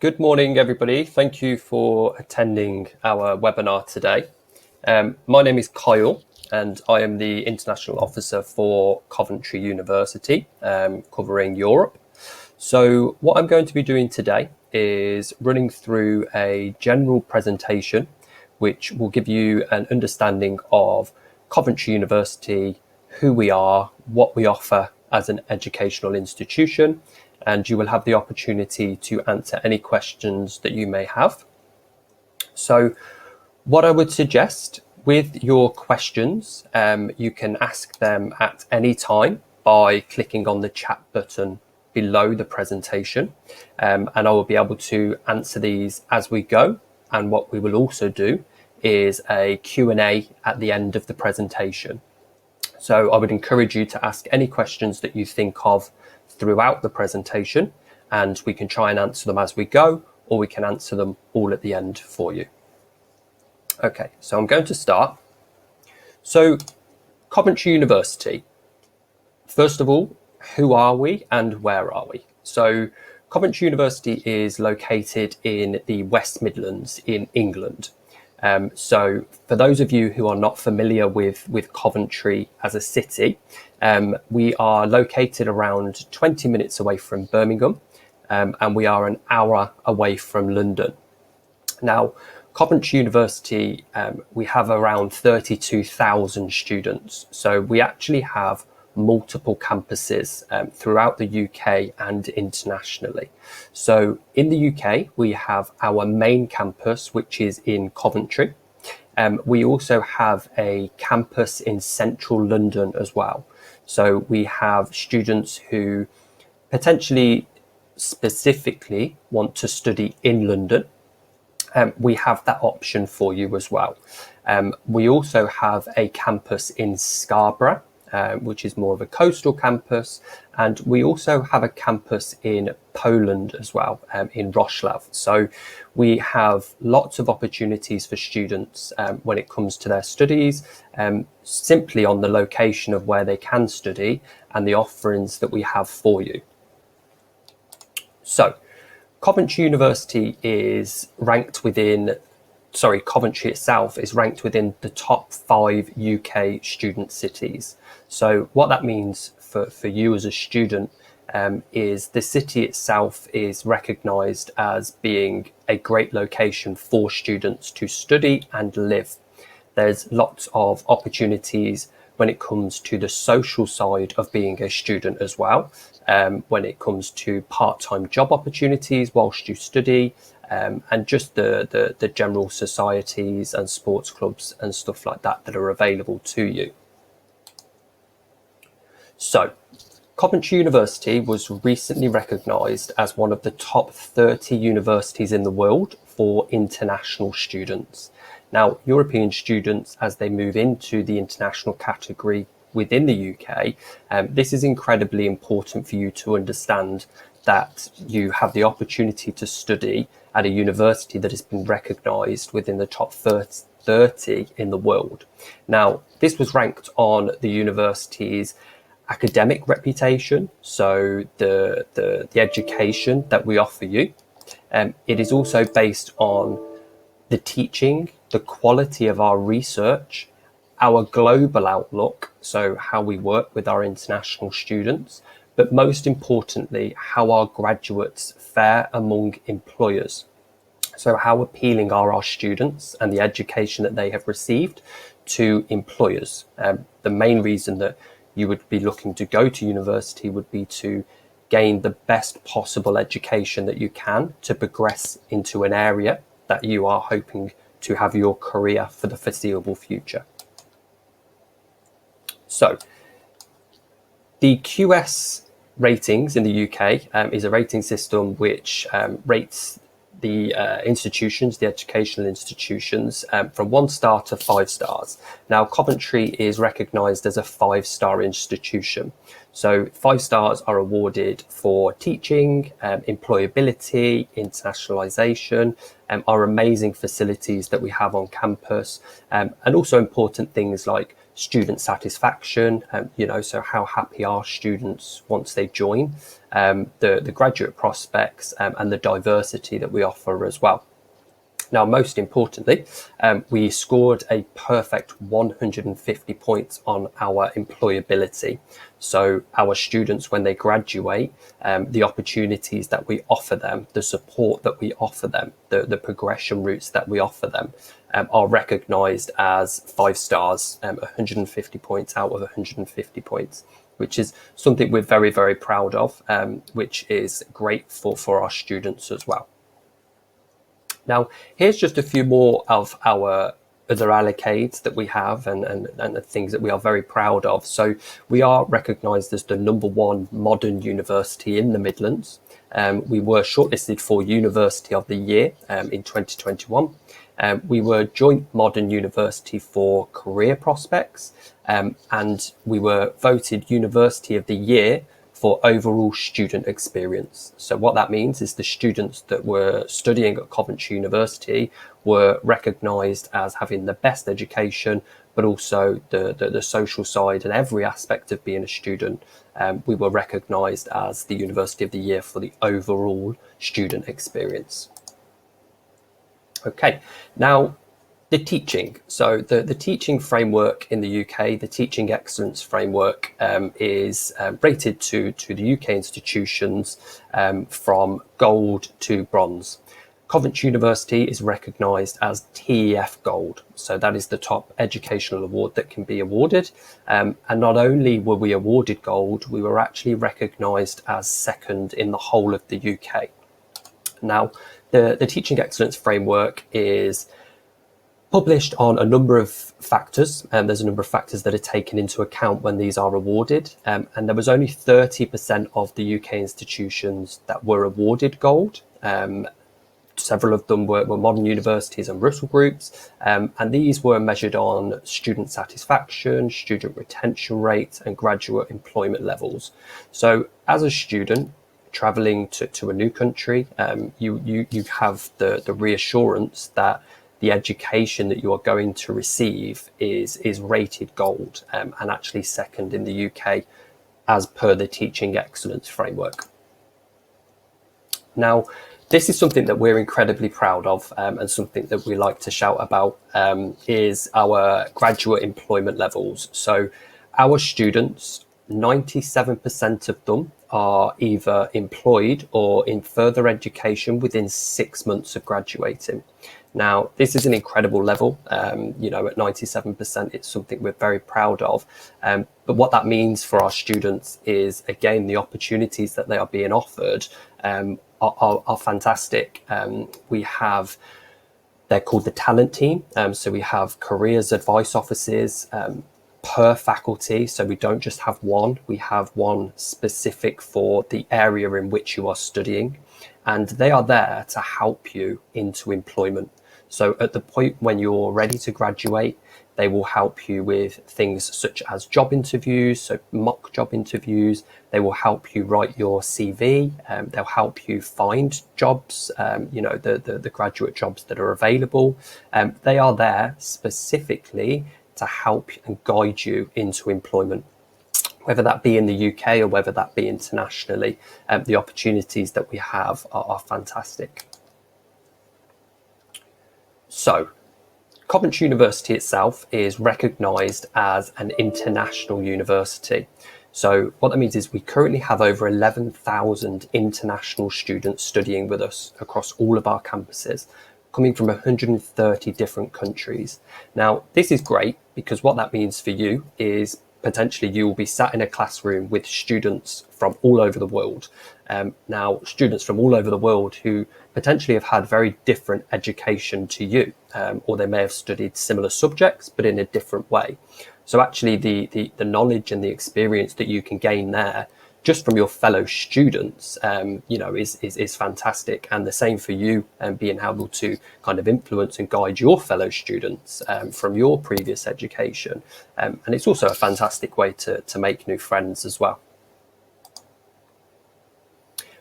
Good morning, everybody. Thank you for attending our webinar today. My name is Kyle, and I am the International Officer for Coventry University, covering Europe. So what I'm going to be doing today is running through a general presentation, which will give you an understanding of Coventry University, who we are, what we offer as an educational institution, and you will have the opportunity to answer any questions that you may have. So what I would suggest with your questions, you can ask them at any time by clicking on the chat button below the presentation, and I will be able to answer these as we go. And what we will also do is a Q&A at the end of the presentation. So I would encourage you to ask any questions that you think of throughout the presentation, and we can try and answer them as we go, or we can answer them all at the end for you. Okay, so I'm going to start. So Coventry University, first of all, who are we and where are we? So Coventry University is located in the West Midlands in England. So for those of you who are not familiar with Coventry as a city, we are located around 20 minutes away from Birmingham, and we are an hour away from London. Now, Coventry University, we have around 32,000 students. So we actually have multiple campuses throughout the UK and internationally. So in the UK, we have our main campus, which is in Coventry. We also have a campus in central London as well. So we have students who potentially specifically want to study in London. We have that option for you as well. We also have a campus in Scarborough, which is more of a coastal campus. And we also have a campus in Poland as well, in Wrocław. So we have lots of opportunities for students when it comes to their studies, simply on the location of where they can study and the offerings that we have for you. So Coventry University is ranked within Coventry itself is ranked within the top 5 UK student cities. So what that means for you as a student is the city itself is recognised as being a great location for students to study and live. There's lots of opportunities when it comes to the social side of being a student as well, when it comes to part-time job opportunities whilst you study, and just the general societies and sports clubs and stuff like that that are available to you. So Coventry University was recently recognised as one of the top 30 universities in the world for international students. Now, European students, as they move into the international category within the UK, this is incredibly important for you to understand that you have the opportunity to study at a university that has been recognised within the top 30 in the world. Now, this was ranked on the university's academic reputation, so the education that we offer you. It is also based on the teaching, the quality of our research, our global outlook, so how we work with our international students, but most importantly, how our graduates fare among employers. So how appealing are our students and the education that they have received to employers? The main reason that you would be looking to go to university would be to gain the best possible education that you can to progress into an area that you are hoping to have your career for the foreseeable future. So the QS ratings in the UK is a rating system which rates the institutions, the educational institutions, from 1 star to 5 stars. Now, Coventry is recognised as a 5-star institution. So 5 stars are awarded for teaching, employability, internationalisation, our amazing facilities that we have on campus, and also important things like student satisfaction, so how happy are students once they join, the graduate prospects, and the diversity that we offer as well. Now, most importantly, we scored a perfect 150 points on our employability. So our students, when they graduate, the opportunities that we offer them, the support that we offer them, the progression routes that we offer them are recognised as 5 stars, 150 points out of 150 points, which is something we're very, very proud of, which is great for our students as well. Now, here's just a few more of our other accolades that we have and the things that we are very proud of. So we are recognised as the #1 modern university in the Midlands. We were shortlisted for University of the Year in 2021. We were joint modern university for career prospects, and we were voted University of the Year for overall student experience. So what that means is the students that were studying at Coventry University were recognised as having the best education, but also the social side and every aspect of being a student. We were recognised as the University of the Year for the overall student experience. Okay, now the teaching. So the teaching framework in the UK, the Teaching Excellence Framework, is rated to the UK institutions from gold to bronze. Coventry University is recognised as TEF Gold. So that is the top educational award that can be awarded. And not only were we awarded gold, we were actually recognised as second in the whole of the UK. Now, the Teaching Excellence Framework is published on a number of factors, and there's a number of factors that are taken into account when these are awarded. And there was only 30% of the UK institutions that were awarded gold. Several of them were modern universities and Russell groups, and these were measured on student satisfaction, student retention rate, and graduate employment levels. So as a student traveling to a new country, you have the reassurance that the education that you are going to receive is rated gold, and actually second in the UK as per the Teaching Excellence Framework. Now, this is something that we're incredibly proud of, and something that we like to shout about, is our graduate employment levels. So our students, 97% of them are either employed or in further education within 6 months of graduating. Now, this is an incredible level. At 97%, it's something we're very proud of. But what that means for our students is, again, the opportunities that they are being offered are fantastic. They're called the talent team. So we have careers advice offices per faculty. So we don't just have one, we have one specific for the area in which you are studying. And they are there to help you into employment. So at the point when you're ready to graduate, they will help you with things such as job interviews, so mock job interviews. They will help you write your CV. They'll help you find jobs, the graduate jobs that are available. They are there specifically to help and guide you into employment, whether that be in the UK or whether that be internationally. The opportunities that we have are fantastic. So, Coventry University itself is recognised as an international university. So what that means is we currently have over 11,000 international students studying with us across all of our campuses, coming from 130 different countries. Now, this is great because what that means for you is potentially you will be sat in a classroom with students from all over the world. Now, students from all over the world who potentially have had very different education to you, or they may have studied similar subjects, but in a different way. So actually the knowledge and the experience that you can gain there just from your fellow students, is fantastic. And the same for you, being able to kind of influence and guide your fellow students from your previous education. And it's also a fantastic way to make new friends as well.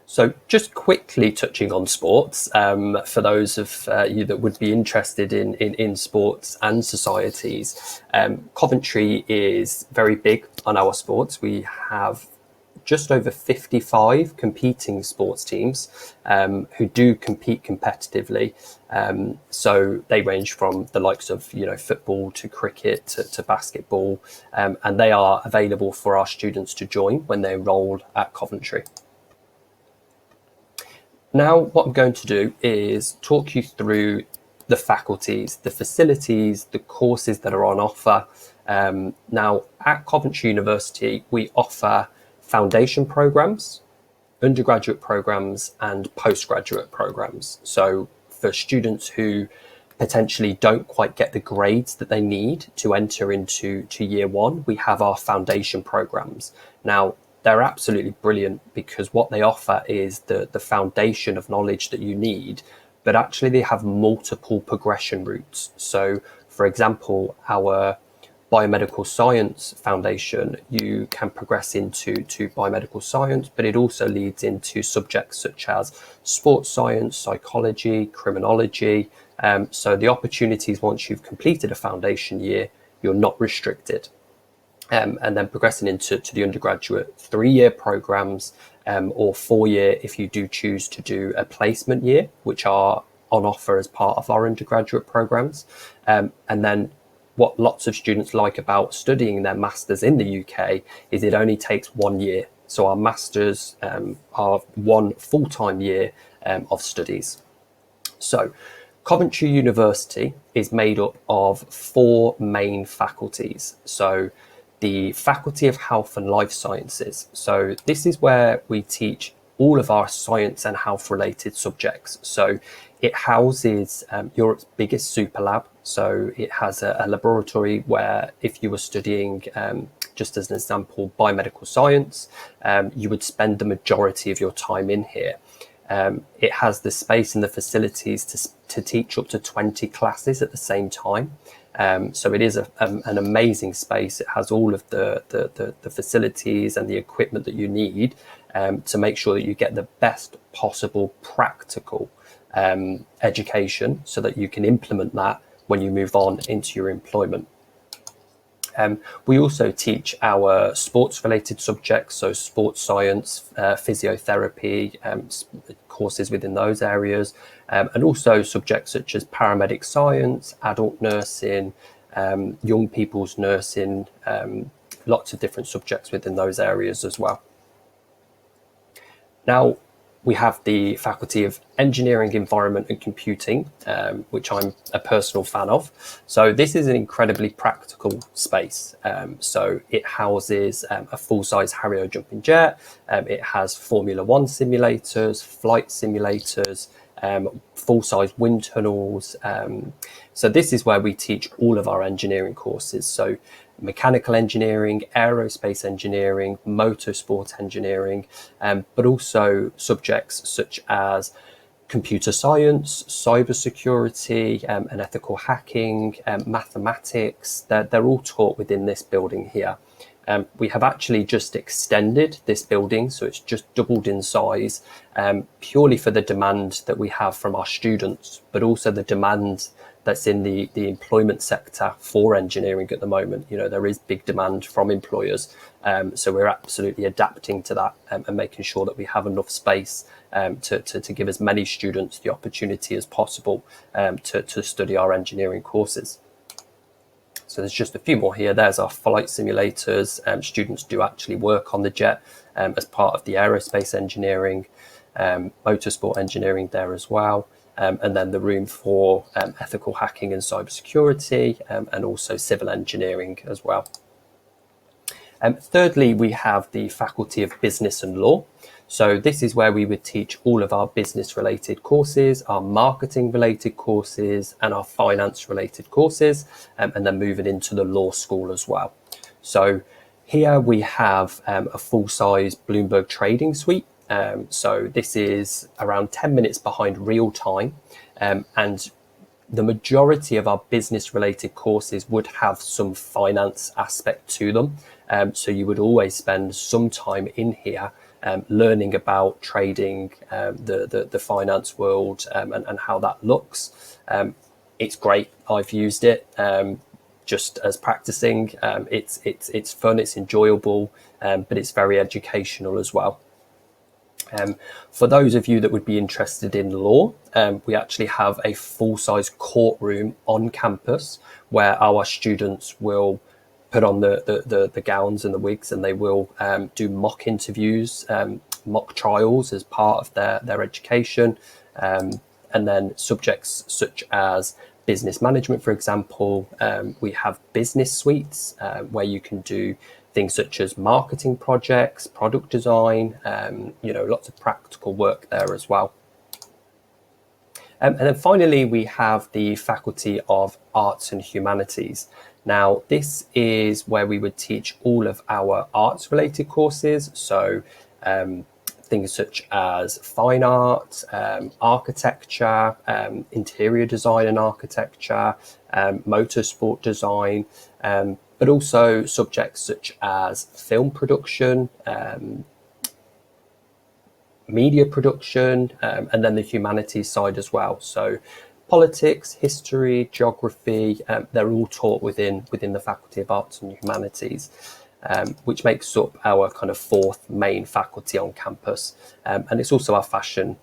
So just quickly touching on sports, for those of you that would be interested in sports and societies, Coventry is very big on our sports. We have just over 55 competing sports teams who do compete competitively. So they range from the likes of football to cricket to basketball, and they are available for our students to join when they enroll at Coventry. Now, what I'm going to do is talk you through the faculties, the facilities, the courses that are on offer. Now, at Coventry University, we offer foundation programs, undergraduate programs, and postgraduate programs. So for students who potentially don't quite get the grades that they need to enter into year one, we have our foundation programs. Now, they're absolutely brilliant because what they offer is the foundation of knowledge that you need, but actually they have multiple progression routes. So, for example, our biomedical science foundation, you can progress into biomedical science, but it also leads into subjects such as sports science, psychology, criminology. So the opportunities once you've completed a foundation year, you're not restricted. And then progressing into the undergraduate 3-year programs, or 4-year if you do choose to do a placement year, which are on offer as part of our undergraduate programs. And then what lots of students like about studying their masters in the UK is it only takes 1 year. So our masters are 1 full-time year of studies. So Coventry University is made up of 4 main faculties. So the Faculty of Health and Life Sciences. So this is where we teach all of our science and health related subjects. So it houses Europe's biggest super lab. So it has a laboratory where if you were studying, just as an example, biomedical science, you would spend the majority of your time in here. It has the space and the facilities to teach up to 20 classes at the same time. So it is an amazing space. It has all of the facilities and the equipment that you need to make sure that you get the best possible practical education so that you can implement that when you move on into your employment. We also teach our sports related subjects, so sports science, physiotherapy, courses within those areas, and also subjects such as paramedic science, adult nursing, young people's nursing, lots of different subjects within those areas as well. Now, we have the Faculty of Engineering, Environment and Computing, which I'm a personal fan of. So this is an incredibly practical space. So it houses a full-size Harrier jumping jet. It has Formula One simulators, flight simulators, full-size wind tunnels. So this is where we teach all of our engineering courses. So mechanical engineering, aerospace engineering, motorsport engineering, but also subjects such as computer science, cybersecurity, and ethical hacking, mathematics. They're all taught within this building here. We have actually just extended this building, so it's just doubled in size, purely for the demand that we have from our students, but also the demand that's in the employment sector for engineering at the moment. You know, there is big demand from employers. So we're absolutely adapting to that and making sure that we have enough space to give as many students the opportunity as possible to study our engineering courses. So there's just a few more here. There's our flight simulators. Students do actually work on the jet as part of the aerospace engineering, motorsport engineering there as well. And then the room for ethical hacking and cybersecurity, and also civil engineering as well. Thirdly, we have the Faculty of Business and Law. So this is where we would teach all of our business related courses, our marketing related courses, and our finance related courses, and then moving into the law school as well. So here we have a full-size Bloomberg trading suite. So this is around 10 minutes behind real time, and the majority of our business related courses would have some finance aspect to them. So you would always spend some time in here learning about trading, the finance world, and how that looks. It's great. I've used it just as practicing. It's fun, it's enjoyable, but it's very educational as well. For those of you that would be interested in law, we actually have a full-size courtroom on campus where our students will put on the gowns and the wigs, and they will do mock interviews, mock trials as part of their education, and then subjects such as business management, for example. We have business suites where you can do things such as marketing projects, product design, lots of practical work there as well. And then finally, we have the Faculty of Arts and Humanities. Now, this is where we would teach all of our arts-related courses. So things such as fine art, architecture, interior design and architecture, motorsport design, but also subjects such as film production, media production, and then the humanities side as well. So politics, history, geography, they're all taught within the Faculty of Arts and Humanities, which makes up our kind of fourth main faculty on campus. And it's also our fashion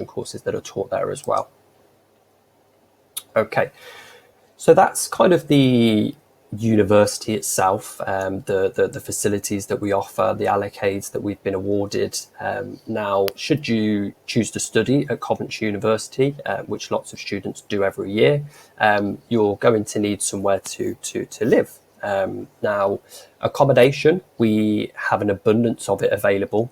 courses that are taught there as well. Okay, so that's kind of the university itself, the facilities that we offer, the allocades that we've been awarded. Now, should you choose to study at Coventry University, which lots of students do every year, you're going to need somewhere to live. Now, accommodation, we have an abundance of it available.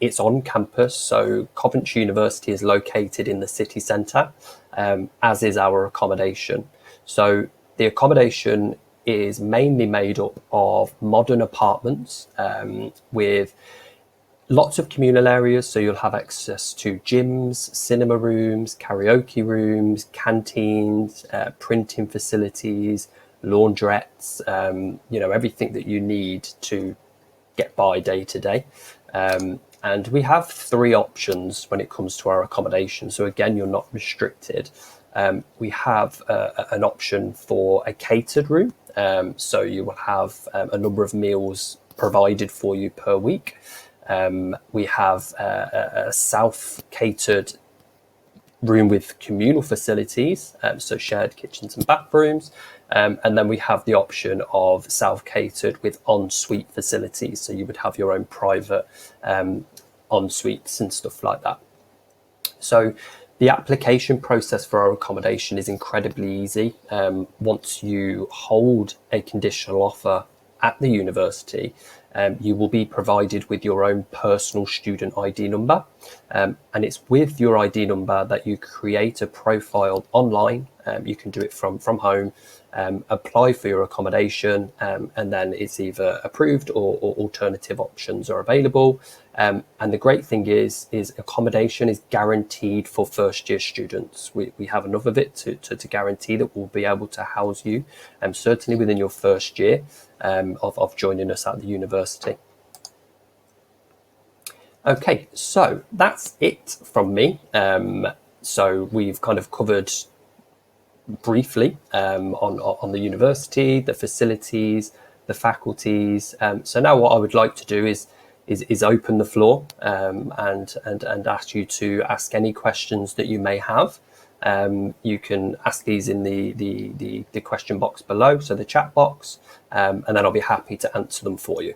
It's on campus, so Coventry University is located in the city centre, as is our accommodation. So the accommodation is mainly made up of modern apartments with lots of communal areas. So you'll have access to gyms, cinema rooms, karaoke rooms, canteens, printing facilities, laundrettes, everything that you need to get by day to day. And we have three options when it comes to our accommodation. So again, you're not restricted. We have an option for a catered room. So you will have a number of meals provided for you per week. We have a self-catered room with communal facilities, so shared kitchens and bathrooms. And then we have the option of self-catered with ensuite facilities. So you would have your own private en-suites and stuff like that. So the application process for our accommodation is incredibly easy. Once you hold a conditional offer at the university, you will be provided with your own personal student ID number. And it's with your ID number that you create a profile online. You can do it from home, apply for your accommodation, and then it's either approved or alternative options are available. And the great thing is accommodation is guaranteed for first year students. We have enough of it to guarantee that we'll be able to house you, certainly within your first year of joining us at the university. Okay, so that's it from me. So we've kind of covered briefly on the university, the facilities, the faculties. So now what I would like to do is open the floor and ask you to ask any questions that you may have. You can ask these in the question box below, so the chat box, and then I'll be happy to answer them for you.